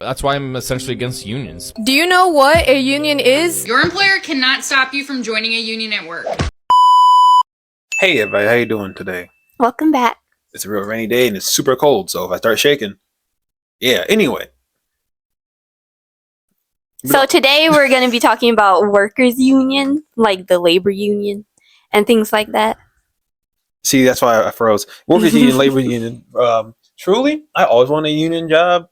That's why I'm essentially against unions. Do you know what a union is? Your employer cannot stop you from joining a union at work. Hey everybody, how you doing today? Welcome back. It's a real rainy day and it's super cold, so if I start shaking, yeah, anyway. So today we're going to be talking about workers' union, like the labor union and things like that. See, that's why I froze. Workers union, labor union. Truly, I always want a union job.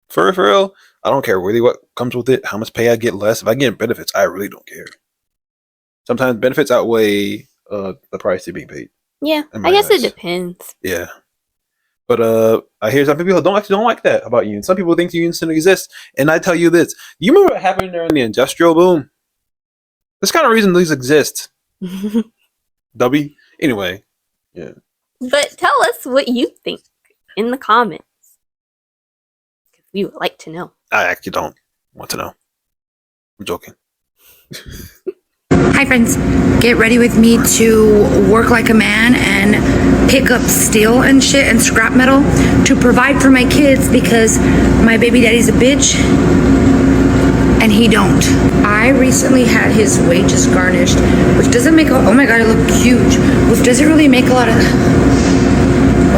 For real. I don't care really what comes with it, how much pay I get less. If I get benefits, I really don't care. Sometimes benefits outweigh the price they're being paid. Yeah, I guess it depends. Yeah. But I hear some people don't like that about unions. Some people think unions shouldn't exist. And I tell you this. You remember what happened during the industrial boom? That's kind of reason these exist. Anyway. Yeah. But tell us what you think in the comments. We would like to know. I actually don't want to know. I'm joking. Hi friends, get ready with me to work like a man and pick up steel and shit and scrap metal to provide for my kids because my baby daddy's a bitch and he don't. I recently had his wages garnished, which doesn't make oh my god, it looked huge, which doesn't really make a lot of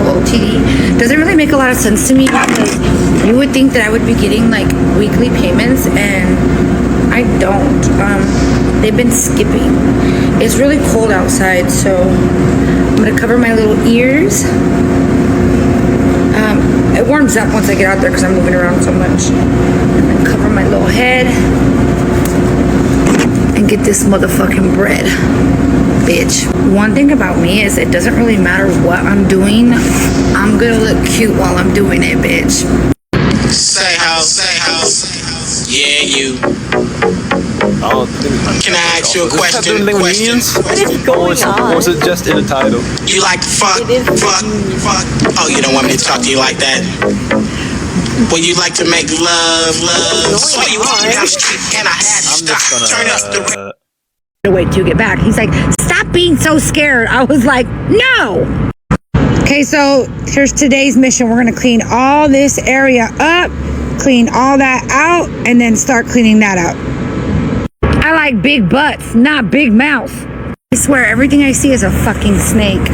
OOTD. Doesn't really make a lot of sense to me because you would think that I would be getting like weekly payments and I don't. They've been skipping. It's really cold outside, so I'm gonna cover my little ears. It warms up once I get out there because I'm moving around so much. And then cover my little head and get this motherfucking bread, bitch. One thing about me is it doesn't really matter what I'm doing. I'm gonna look cute while I'm doing it, bitch. Say house. Yeah, you. Can I ask you a question? What is going on? Or was it just in the title? You like to fuck? Oh, you don't want me to talk to you like that? Well, you like to make love. Sweet, you walk down the street and I had to stop. Turn up the Wait till you get back. He's like, stop being so scared. I was like, no. Okay, so here's today's mission. We're gonna clean all this area up, clean all that out, and then start cleaning that out. I like big butts, not big mouths. I swear, everything I see is a fucking snake.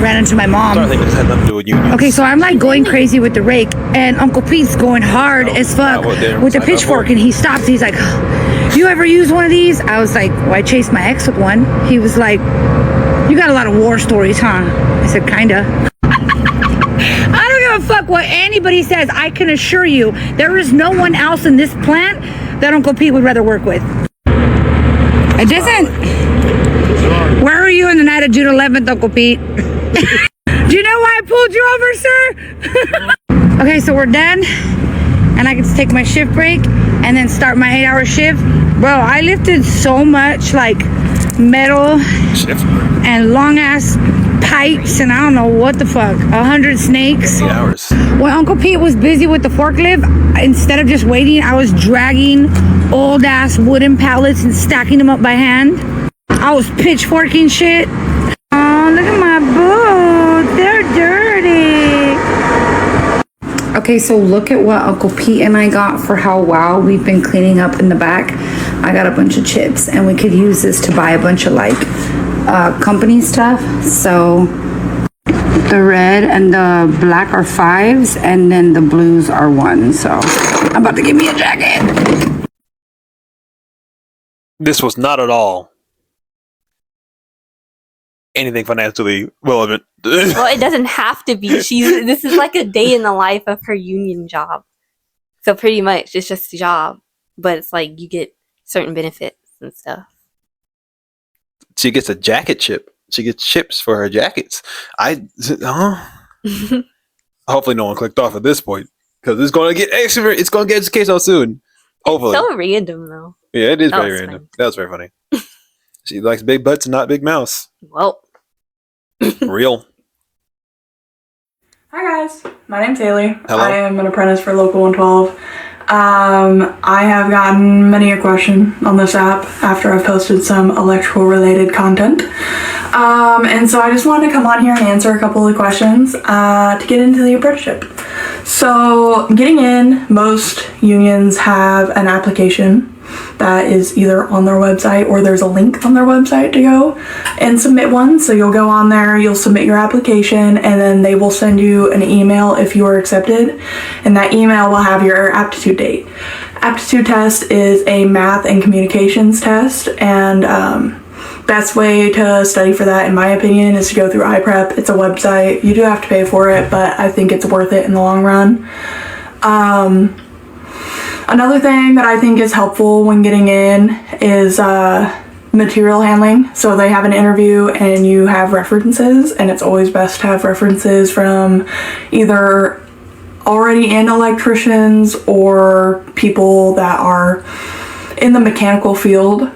Ran into my mom. I think it had nothing to do with unions. Okay, so I'm like going crazy with the rake, and Uncle Pete's going hard as fuck with the pitchfork, and he stops. He's like, you ever use one of these? I was like, well, I chased my ex with one. He was like, you got a lot of war stories, huh? I said, kinda. I don't give a fuck what anybody says. I can assure you, there is no one else in this plant that Uncle Pete would rather work with. It doesn't. Where were you in the night of June 11th, Uncle Pete? Do you know why I pulled you over, sir? Okay, so we're done. And I get to take my shift break and then start my 8-hour shift. Bro, I lifted so much like metal and long ass pipes and I don't know what the fuck, 100 snakes. 8 hours. When Uncle Pete was busy with the forklift, instead of just waiting, I was dragging old ass wooden pallets and stacking them up by hand. I was pitchforking shit. Oh, look at my boots, they're dirty. Okay, so look at what Uncle Pete and I got for how wow we've been cleaning up in the back. I got a bunch of chips and we could use this to buy a bunch of like company stuff. So the red and the black are 5s and then the blues are 1s. So I'm about to give me a jacket. This was not at all anything financially relevant. Well, it doesn't have to be. This is like a day in the life of her union job. So pretty much it's just a job, but it's like you get certain benefits and stuff. She gets a jacket chip. She gets chips for her jackets. Hopefully no one clicked off at this point because it's going to get extra. It's going to get educational soon. Hopefully. So random though. Yeah, it is very random. Funny. That was very funny. She likes big butts and not big mouths. Well. Real. Hi guys, my name's Haley. Hello. I am an apprentice for Local 112. I have gotten many a question on this app after I've posted some electrical related content. And so I just wanted to come on here and answer a couple of questions to get into the apprenticeship. So getting in, most unions have an application that is either on their website or there's a link on their website to go and submit one. So you'll go on there, you'll submit your application, and then they will send you an email if you are accepted, and that email will have your aptitude date. Aptitude test is a math and communications test, and best way to study for that, in my opinion, is to go through iPrep. It's a website. You do have to pay for it, but I think it's worth it in the long run. Another thing that I think is helpful when getting in is material handling. So they have an interview and you have references, and it's always best to have references from either already in electricians or people that are in the mechanical field.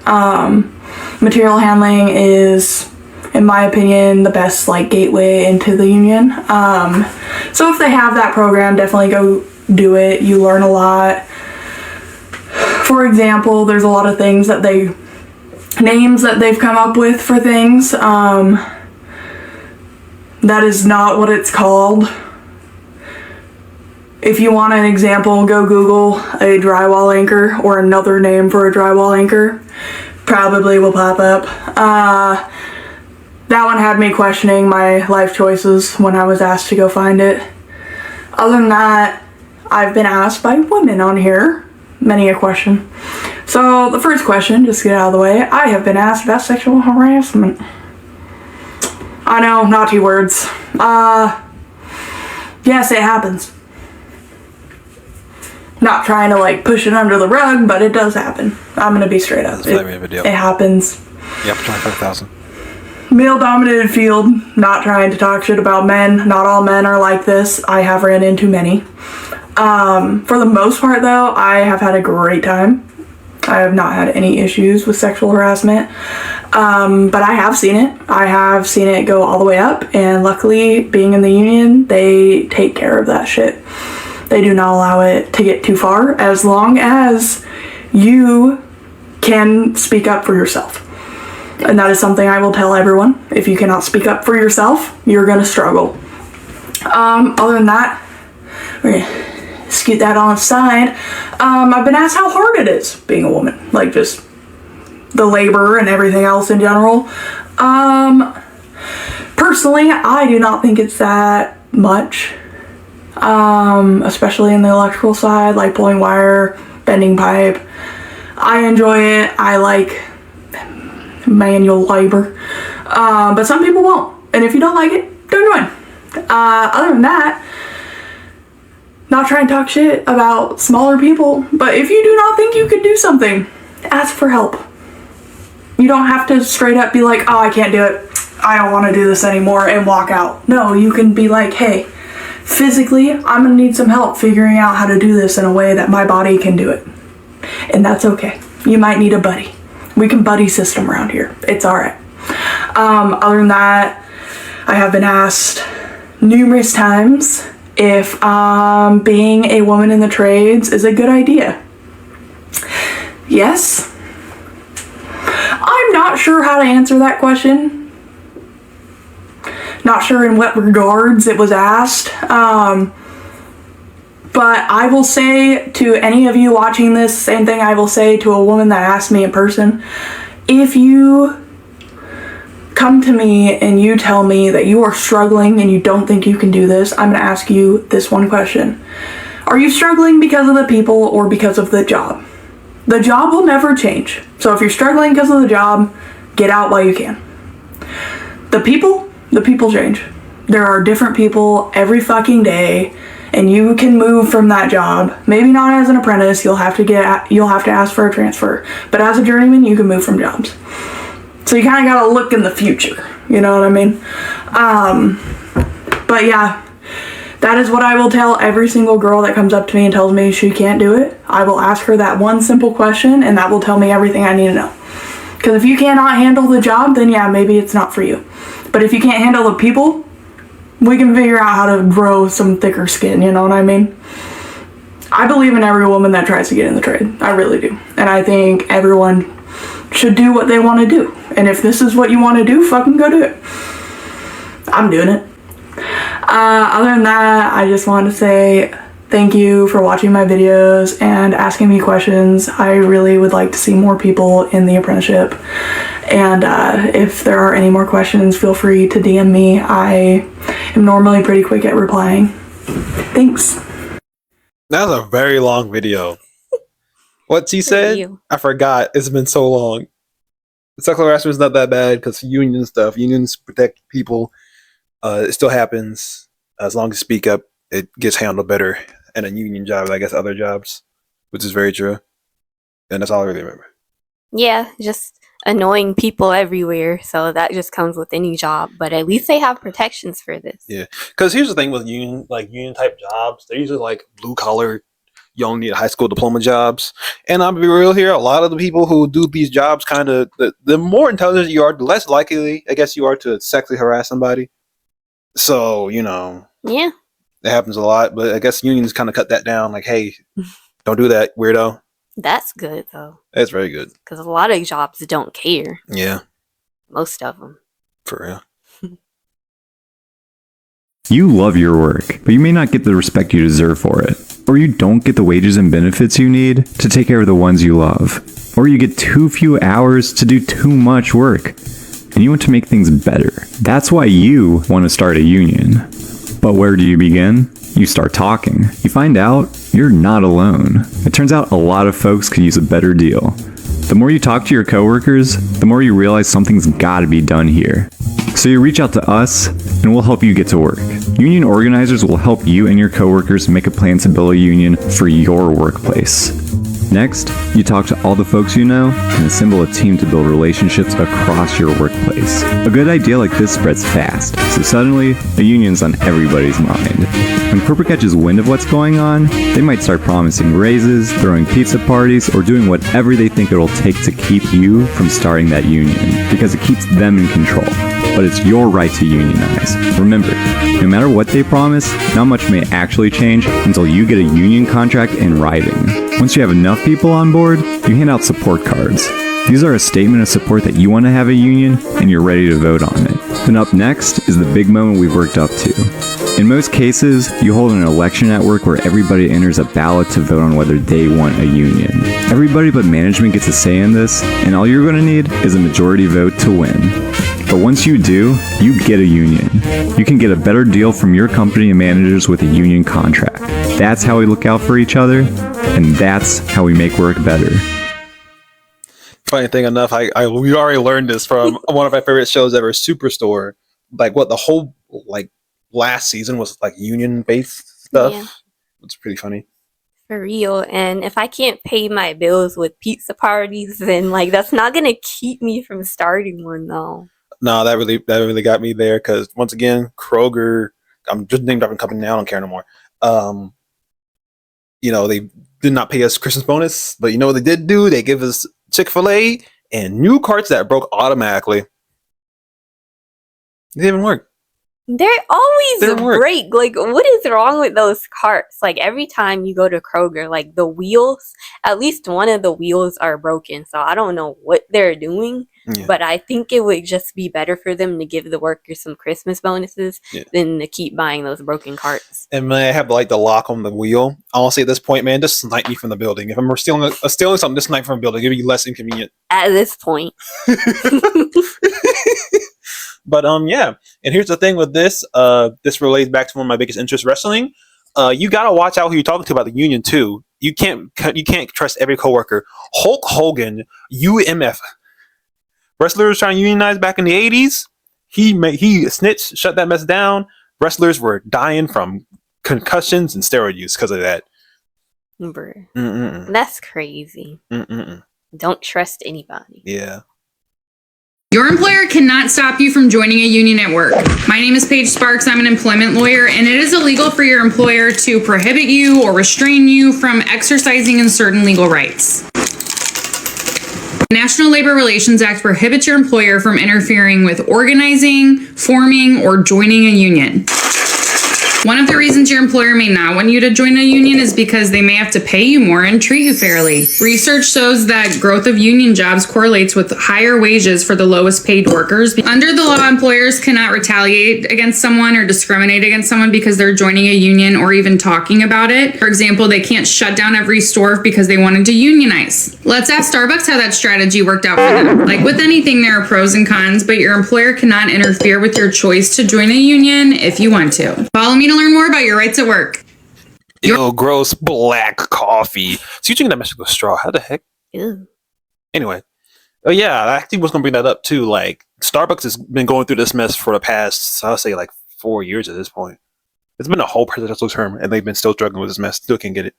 Material handling is, in my opinion, the best like gateway into the union. So if they have that program, definitely go do it. You learn a lot. For example, there's a lot of things that names that they've come up with for things. That is not what it's called. If you want an example, go Google a drywall anchor or another name for a drywall anchor. Probably will pop up. That one had me questioning my life choices when I was asked to go find it. Other than that, I've been asked by women on here many a question. So the first question, just to get out of the way, I have been asked about sexual harassment. I know, not 2 words. Yes, it happens. Not trying to like push it under the rug, but it does happen. I'm gonna be straight up. It happens. Yep, 25,000. Male-dominated field, not trying to talk shit about men. Not all men are like this. I have ran into many. For the most part, though, I have had a great time. I have not had any issues with sexual harassment. But I have seen it. I have seen it go all the way up, and luckily, being in the union, they take care of that shit. They do not allow it to get too far, as long as you can speak up for yourself. And that is something I will tell everyone. If you cannot speak up for yourself, you're gonna struggle. Other than that, we're gonna scoot that on the side. I've been asked how hard it is being a woman, like just the labor and everything else in general. Personally, I do not think it's that much. Especially in the electrical side, like pulling wire, bending pipe. I enjoy it. I like manual labor. But some people won't. And if you don't like it, don't join. Other than that, not trying to talk shit about smaller people, but if you do not think you could do something, ask for help. You don't have to straight up be like, oh, I can't do it. I don't want to do this anymore, and walk out. No, you can be like, hey, physically, I'm gonna need some help figuring out how to do this in a way that my body can do it. And that's okay. You might need a buddy. We can buddy system around here. It's alright. Other than that, I have been asked numerous times if being a woman in the trades is a good idea. Yes. I'm not sure how to answer that question. Not sure in what regards it was asked. But I will say to any of you watching this, same thing I will say to a woman that asked me in person. If you come to me and you tell me that you are struggling and you don't think you can do this, I'm going to ask you this one question. Are you struggling because of the people or because of the job? The job will never change. So if you're struggling because of the job, get out while you can. The people change. There are different people every fucking day, and you can move from that job. Maybe not as an apprentice, you'll have to ask for a transfer. But as a journeyman, you can move from jobs. So you kind of got to look in the future. You know what I mean? But yeah, that is what I will tell every single girl that comes up to me and tells me she can't do it. I will ask her that one simple question, and that will tell me everything I need to know. Because if you cannot handle the job, then yeah, maybe it's not for you. But if you can't handle the people, we can figure out how to grow some thicker skin, you know what I mean? I believe in every woman that tries to get in the trade. I really do. And I think everyone should do what they want to do. And if this is what you want to do, fucking go do it. I'm doing it. Other than that, I just want to say thank you for watching my videos and asking me questions. I really would like to see more people in the apprenticeship. And if there are any more questions, feel free to DM me. I am normally pretty quick at replying. Thanks. That was a very long video. What she said? you. I forgot. It's been so long. Sexual harassment is not that bad because union stuff. Unions protect people. It still happens. As long as you speak up, it gets handled better in a union job, I guess, other jobs, which is very true. And that's all I really remember. Yeah, just annoying people everywhere. So that just comes with any job. But at least they have protections for this. Yeah, because here's the thing with union type jobs, they're usually like blue collar. You don't need high school diploma jobs. And I'll be real here, a lot of the people who do these jobs kind of, the more intelligent you are, the less likely, I guess, you are to sexually harass somebody. So, Yeah. it happens a lot. But I guess unions kind of cut that down. Like, hey, don't do that, weirdo. That's good, though. That's very good. Because a lot of jobs don't care. Yeah. Most of them. For real. You love your work, but you may not get the respect you deserve for it. Or you don't get the wages and benefits you need to take care of the ones you love. Or you get too few hours to do too much work. And you want to make things better. That's why you want to start a union. But where do you begin? You start talking. You find out you're not alone. It turns out a lot of folks could use a better deal. The more you talk to your coworkers, the more you realize something's gotta be done here. So you reach out to us, and we'll help you get to work. Union organizers will help you and your coworkers make a plan to build a union for your workplace. Next, you talk to all the folks you know and assemble a team to build relationships across your workplace. A good idea like this spreads fast, so suddenly, a union's on everybody's mind. When corporate catches wind of what's going on, they might start promising raises, throwing pizza parties, or doing whatever they think it'll take to keep you from starting that union, because it keeps them in control. But it's your right to unionize. Remember, no matter what they promise, not much may actually change until you get a union contract in writing. Once you have enough people on board, you hand out support cards. These are a statement of support that you want to have a union and you're ready to vote on it. Then up next is the big moment we've worked up to. In most cases, you hold an election at work where everybody enters a ballot to vote on whether they want a union. Everybody but management gets a say in this, and all you're going to need is a majority vote to win. But once you do, you get a union. You can get a better deal from your company and managers with a union contract. That's how we look out for each other, and that's how we make work better. Funny thing enough, we already learned this from one of my favorite shows ever, Superstore. Like what the whole last season was like union based stuff. Yeah. It's pretty funny. For real. And if I can't pay my bills with pizza parties, then that's not gonna keep me from starting one, though. No, that really got me there because once again, Kroger. I'm just named dropping company now. I don't care no more. They did not pay us Christmas bonus, but you know what they did do? They give us Chick-fil-A and new carts that broke automatically. It didn't even work. They're always Didn't work. break. What is wrong with those carts? Every time you go to Kroger, the wheels, at least one of the wheels are broken. So I don't know what they're doing, but I think it would just be better for them to give the workers some Christmas bonuses than to keep buying those broken carts. And when I have the lock on the wheel, I'll say at this point, man, just snipe me from the building. If I'm stealing something, just snipe from the building. It'd be less inconvenient. At this point. But yeah, and here's the thing with this. This relates back to one of my biggest interests, wrestling. You gotta watch out who you're talking to about the union too. You can't trust every coworker. Hulk Hogan, UMF, wrestlers trying to unionize back in the 80s. He snitched, shut that mess down. Wrestlers were dying from concussions and steroid use because of that. Bruh. That's crazy. Don't trust anybody. Yeah. Your employer cannot stop you from joining a union at work. My name is Paige Sparks. I'm an employment lawyer, and it is illegal for your employer to prohibit you or restrain you from exercising in certain legal rights. The National Labor Relations Act prohibits your employer from interfering with organizing, forming, or joining a union. One of the reasons your employer may not want you to join a union is because they may have to pay you more and treat you fairly. Research shows that growth of union jobs correlates with higher wages for the lowest paid workers. Under the law, employers cannot retaliate against someone or discriminate against someone because they're joining a union or even talking about it. For example, they can't shut down every store because they wanted to unionize. Let's ask Starbucks how that strategy worked out for them. Like with anything, there are pros and cons, but your employer cannot interfere with your choice to join a union if you want to. Follow me to learn more about your rights at work. Ew, gross black coffee. So you drinking that mess with a straw? How the heck? Ew. Anyway. Oh yeah, I actually was gonna bring that up too. Like Starbucks has been going through this mess for the past, I'll say like 4 years at this point. It's been a whole presidential term and they've been still struggling with this mess. Still can't get it.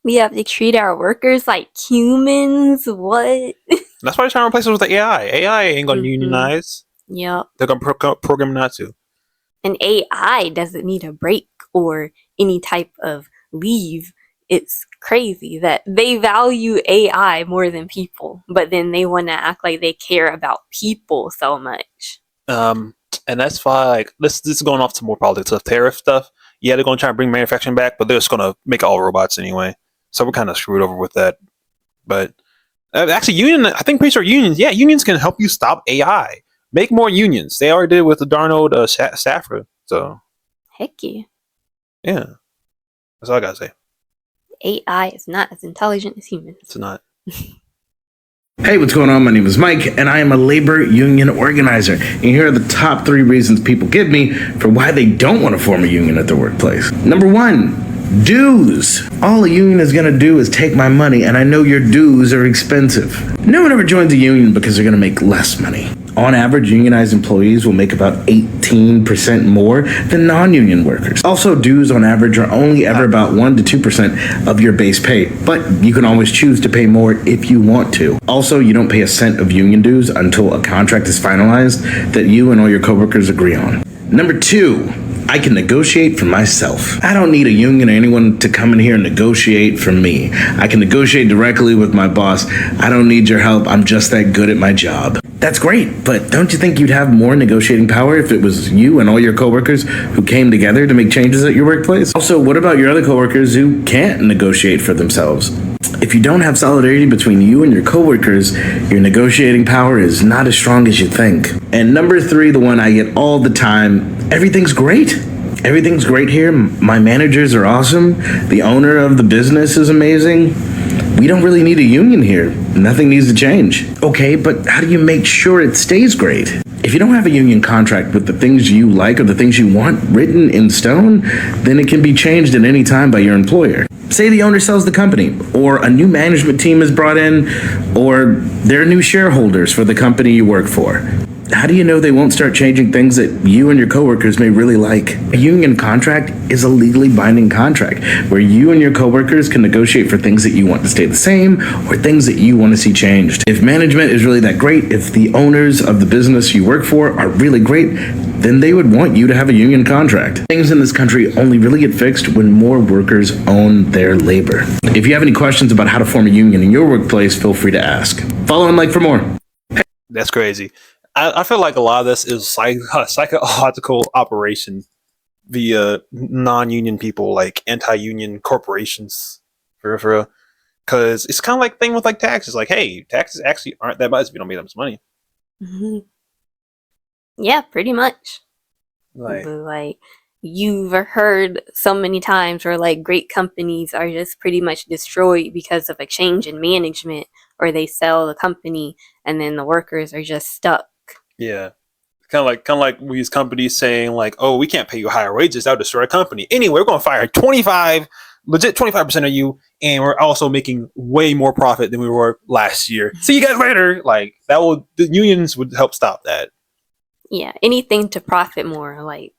We have to treat our workers like humans. What? That's why they're trying to replace it with the AI. AI ain't gonna unionize. Yep. They're gonna program not to. And AI doesn't need a break or any type of leave. It's crazy that they value AI more than people, but then they want to act like they care about people so much. And that's why, like, this is going off to more politics of tariff stuff. Yeah, they're gonna try and bring manufacturing back, but they're just gonna make all robots anyway. So we're kind of screwed over with that. But actually, pretty sure unions can help you stop AI. Make more unions. They already did with the darn old Safra. So Heck yeah. Yeah. That's all I gotta say. AI is not as intelligent as humans. It's not. Hey, what's going on? My name is Mike, and I am a labor union organizer. And here are the top 3 reasons people give me for why they don't want to form a union at their workplace. Number 1, dues. All a union is going to do is take my money, and I know your dues are expensive. No one ever joins a union because they're going to make less money. On average, unionized employees will make about 18% more than non-union workers. Also, dues on average are only ever about 1 to 2% of your base pay, but you can always choose to pay more if you want to. Also, you don't pay a cent of union dues until a contract is finalized that you and all your coworkers agree on. Number 2, I can negotiate for myself. I don't need a union or anyone to come in here and negotiate for me. I can negotiate directly with my boss. I don't need your help. I'm just that good at my job. That's great, but don't you think you'd have more negotiating power if it was you and all your coworkers who came together to make changes at your workplace? Also, what about your other coworkers who can't negotiate for themselves? If you don't have solidarity between you and your coworkers, your negotiating power is not as strong as you think. And number 3, the one I get all the time, everything's great. Everything's great here. My managers are awesome. The owner of the business is amazing. We don't really need a union here. Nothing needs to change. Okay, but how do you make sure it stays great? If you don't have a union contract with the things you like or the things you want written in stone, then it can be changed at any time by your employer. Say the owner sells the company, or a new management team is brought in, or there are new shareholders for the company you work for. How do you know they won't start changing things that you and your coworkers may really like? A union contract is a legally binding contract where you and your coworkers can negotiate for things that you want to stay the same or things that you want to see changed. If management is really that great, if the owners of the business you work for are really great, then they would want you to have a union contract. Things in this country only really get fixed when more workers own their labor. If you have any questions about how to form a union in your workplace, feel free to ask. Follow and like for more. That's crazy. I feel like a lot of this is psychological operation via non-union people, like anti-union corporations, for real. Because it's kind of like thing with like taxes. Like, hey, taxes actually aren't that much if you don't make that much money. Mm-hmm. Yeah, pretty much. Like you've heard so many times where like great companies are just pretty much destroyed because of a change in management, or they sell the company and then the workers are just stuck. Yeah. Kind of like these companies saying like, oh, we can't pay you higher wages, that'll destroy a company. Anyway, we're going to fire 25% of you, and we're also making way more profit than we were last year. See you guys later. Like the unions would help stop that. Yeah, anything to profit more, like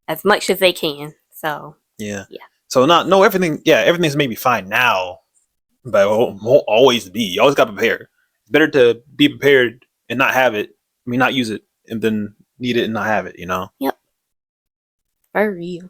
as much as they can. So yeah. So everything's maybe fine now, but it won't always be. You always got to prepare. It's better to be prepared and not have it. I mean, not use it and then need it and not have it, you know? Yep. For real.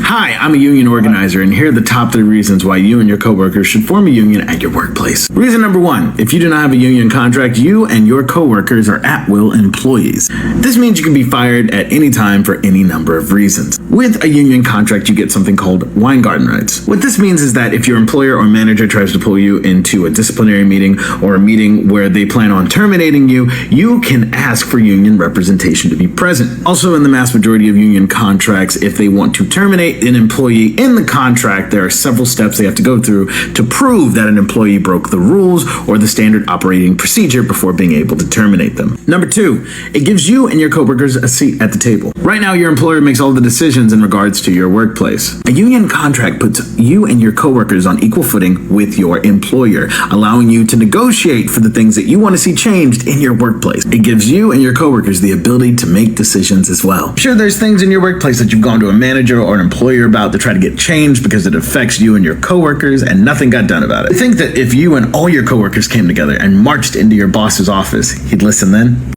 Hi, I'm a union organizer, and here are the top 3 reasons why you and your coworkers should form a union at your workplace. Reason number 1, if you do not have a union contract, you and your coworkers are at-will employees. This means you can be fired at any time for any number of reasons. With a union contract, you get something called Weingarten rights. What this means is that if your employer or manager tries to pull you into a disciplinary meeting or a meeting where they plan on terminating you, you can ask for union representation to be present. Also, in the mass majority of union contracts, if they want to terminate an employee in the contract, there are several steps they have to go through to prove that an employee broke the rules or the standard operating procedure before being able to terminate them. Number 2, it gives you and your coworkers a seat at the table. Right now, your employer makes all the decisions in regards to your workplace. A union contract puts you and your coworkers on equal footing with your employer, allowing you to negotiate for the things that you want to see changed in your workplace. It gives you and your coworkers the ability to make decisions as well. Sure, there's things in your workplace that you've gone to a manager or an employer about to try to get changed because it affects you and your coworkers, and nothing got done about it. I think that if you and all your coworkers came together and marched into your boss's office, he'd listen then.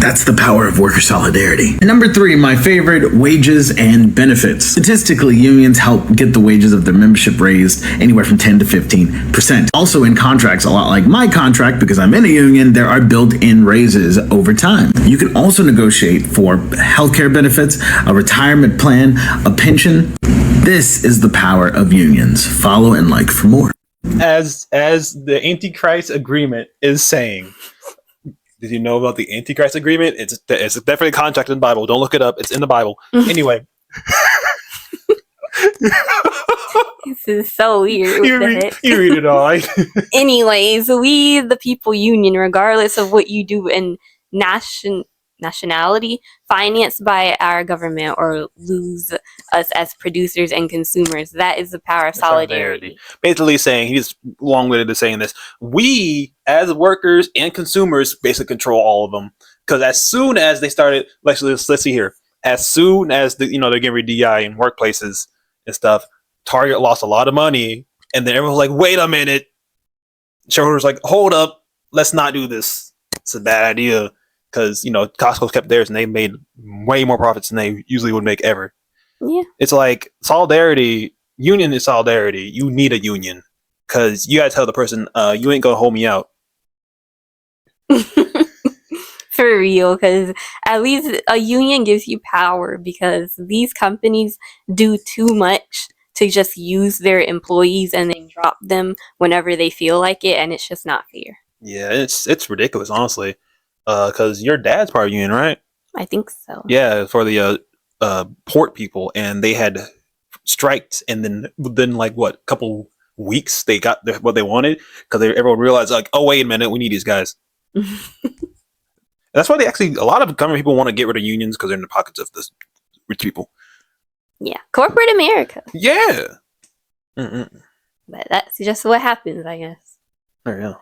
That's the power of worker solidarity. Number 3, my favorite, wages and benefits. Statistically, unions help get the wages of their membership raised anywhere from 10 to 15%. Also in contracts, a lot like my contract, because I'm in a union, there are built-in raises over time. You can also negotiate for healthcare benefits, a retirement plan, a pension. This is the power of unions. Follow and like for more. As the Antichrist agreement is saying. Did you know about the Antichrist agreement? It's definitely a contract in the Bible. Don't look it up. It's in the Bible. Anyway. This is so weird. You read it all. Anyways, we, the people union, regardless of what you do in nationality, financed by our government or lose us as producers and consumers. That is the power of solidarity. Basically saying, he's long-winded to saying this, we as workers and consumers basically control all of them. Because as soon as they started, let's see here, as soon as they're getting rid of DI in workplaces and stuff, Target lost a lot of money, and then everyone's like, wait a minute. Shareholders like, hold up, let's not do this. It's a bad idea. Because, Costco kept theirs and they made way more profits than they usually would make ever. Yeah. It's like solidarity. Union is solidarity. You need a union. Because you got to tell the person, you ain't going to hold me out. For real. Because at least a union gives you power. Because these companies do too much to just use their employees and then drop them whenever they feel like it. And it's just not fair. Yeah, it's ridiculous, honestly. Because your dad's part of union, right? I think so. Yeah, for the port people, and they had striked, and then within a couple weeks they got what they wanted because everyone realized oh wait a minute, we need these guys. That's why a lot of government people want to get rid of unions because they're in the pockets of the rich people. Yeah, corporate America. Yeah. But that's just what happens, I guess. There you go.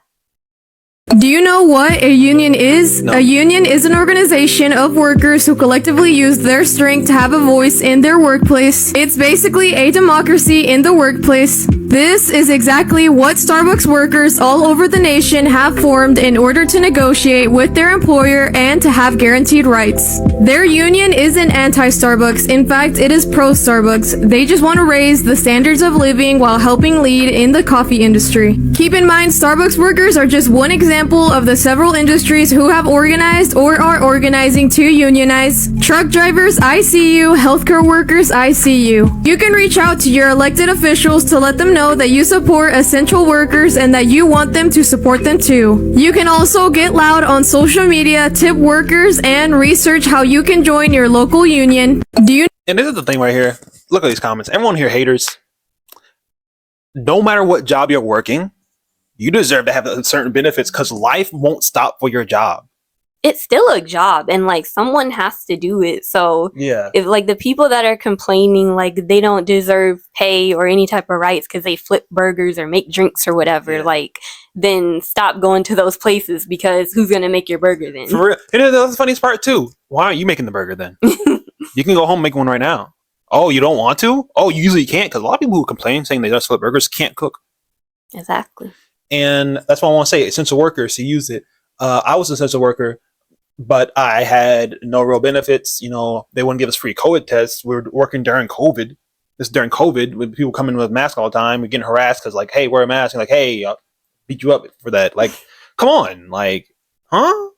Do you know what a union is? No. A union is an organization of workers who collectively use their strength to have a voice in their workplace. It's basically a democracy in the workplace. This is exactly what Starbucks workers all over the nation have formed in order to negotiate with their employer and to have guaranteed rights. Their union isn't anti-Starbucks. In fact, it is pro-Starbucks. They just want to raise the standards of living while helping lead in the coffee industry. Keep in mind, Starbucks workers are just one example of the several industries who have organized or are organizing to unionize. Truck drivers, I see you. Healthcare workers, I see you. You can reach out to your elected officials to let them know that you support essential workers and that you want them to support them too. You can also get loud on social media, tip workers, and research how you can join your local union. And this is the thing right here. Look at these comments. Everyone here haters. No matter what job you're working, you deserve to have certain benefits because life won't stop for your job. It's still a job and someone has to do it. So yeah, if the people that are complaining they don't deserve pay or any type of rights because they flip burgers or make drinks or whatever, then stop going to those places because who's gonna make your burger then? For real. And that's the funniest part too. Why aren't you making the burger then? You can go home and make one right now. Oh, you don't want to? Oh, you usually can't because a lot of people who complain saying they just flip burgers can't cook. Exactly. And that's why I want to say essential workers to use it. I was an essential worker, but I had no real benefits. They wouldn't give us free COVID tests. We were working during COVID. this is during COVID when people come in with masks all the time, we're getting harassed because like, hey, wear a mask, and like, hey, I'll beat you up for that. Like, come on, like, huh?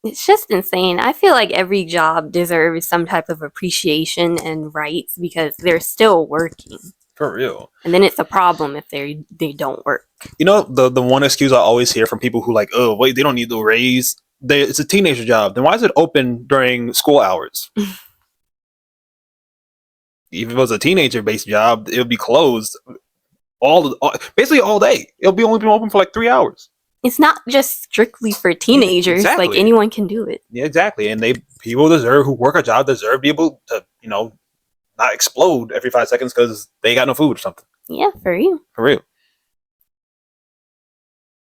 It's just insane. I feel like every job deserves some type of appreciation and rights because they're still working. For real. And then it's a problem if they don't work. You know, the one excuse I always hear from people who like, oh, wait, they don't need the raise. It's a teenager job. Then why is it open during school hours? If it was a teenager-based job, it would be closed basically all day. It'll be only been open for like 3 hours. It's not just strictly for teenagers. Exactly. Like anyone can do it. Yeah, exactly. And people who work a job deserve to be able to, not explode every 5 seconds because they got no food or something. Yeah, for real. For real.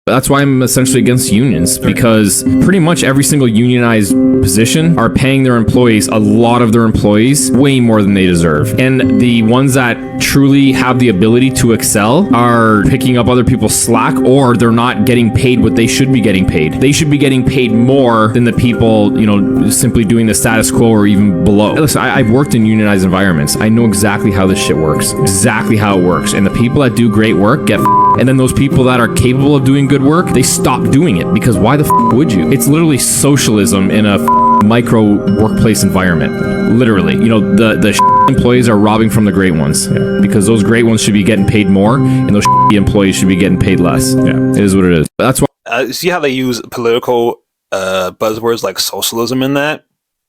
That's why I'm essentially against unions, because pretty much every single unionized position are paying their employees, a lot of their employees, way more than they deserve. And the ones that truly have the ability to excel are picking up other people's slack, or they're not getting paid what they should be getting paid. They should be getting paid more than the people, simply doing the status quo or even below. Listen, I've worked in unionized environments. I know exactly how this shit works. Exactly how it works. And the people that do great work get and then those people that are capable of doing good work, they stop doing it, because why the would you? It's literally socialism in a micro workplace environment. Literally, the employees are robbing from the great ones, because those great ones should be getting paid more, and those employees should be getting paid less. Yeah, it is what it is. That's why. See how they use political buzzwords like socialism in that?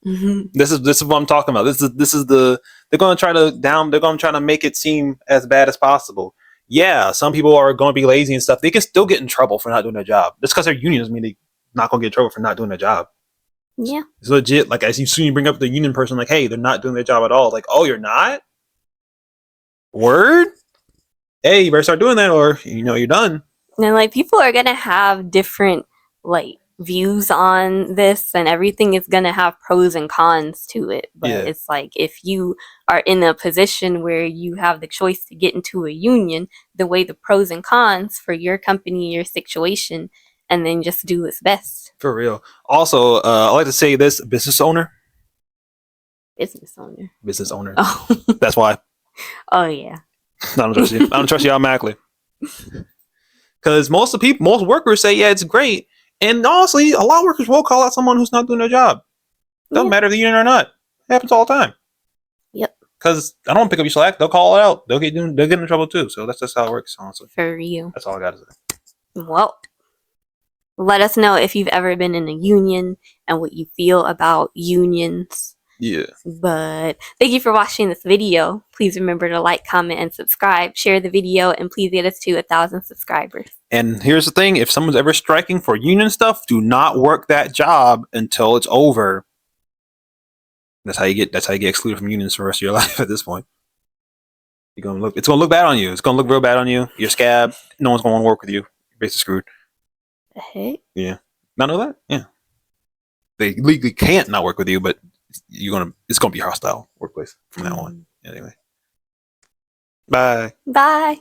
Mm-hmm. This is what I'm talking about. They're going to try to make it seem as bad as possible. Yeah, some people are going to be lazy and stuff. They can still get in trouble for not doing their job. Just because they're union doesn't mean they're not going to get in trouble for not doing their job. Yeah. It's legit. Like, as you bring up the union person, like, hey, they're not doing their job at all. Like, oh, you're not? Word? Hey, you better start doing that or, you're done. And, like, people are going to have different, like, views on this, and everything is going to have pros and cons to it. But it's like, if you are in a position where you have the choice to get into a union, the way the pros and cons for your company, your situation, and then just do its best. For real. Also, I like to say this, business owner. Business owner. Oh. That's why. Oh, yeah. I don't trust you. I don't trust you automatically. Because most workers say, yeah, it's great. And honestly, a lot of workers will call out someone who's not doing their job. Doesn't matter if they're union or not. It happens all the time. Yep. Because I don't pick up your slack. They'll call it out. They'll get in trouble too. So that's just how it works, honestly. For real. That's all I got to say. Well, let us know if you've ever been in a union and what you feel about unions. Yeah. But thank you for watching this video. Please remember to like, comment, and subscribe. Share the video, and please get us to 1,000 subscribers. And here's the thing: if someone's ever striking for union stuff, do not work that job until it's over. That's how you get excluded from unions for the rest of your life. At this point, it's gonna look bad on you. It's gonna look real bad on you. You're scabbed. No one's gonna want to work with you. You're basically screwed. The heck? Yeah. Not know that? Yeah. They legally can't not work with you, but it's gonna be a hostile workplace from now on. Anyway. Bye. Bye.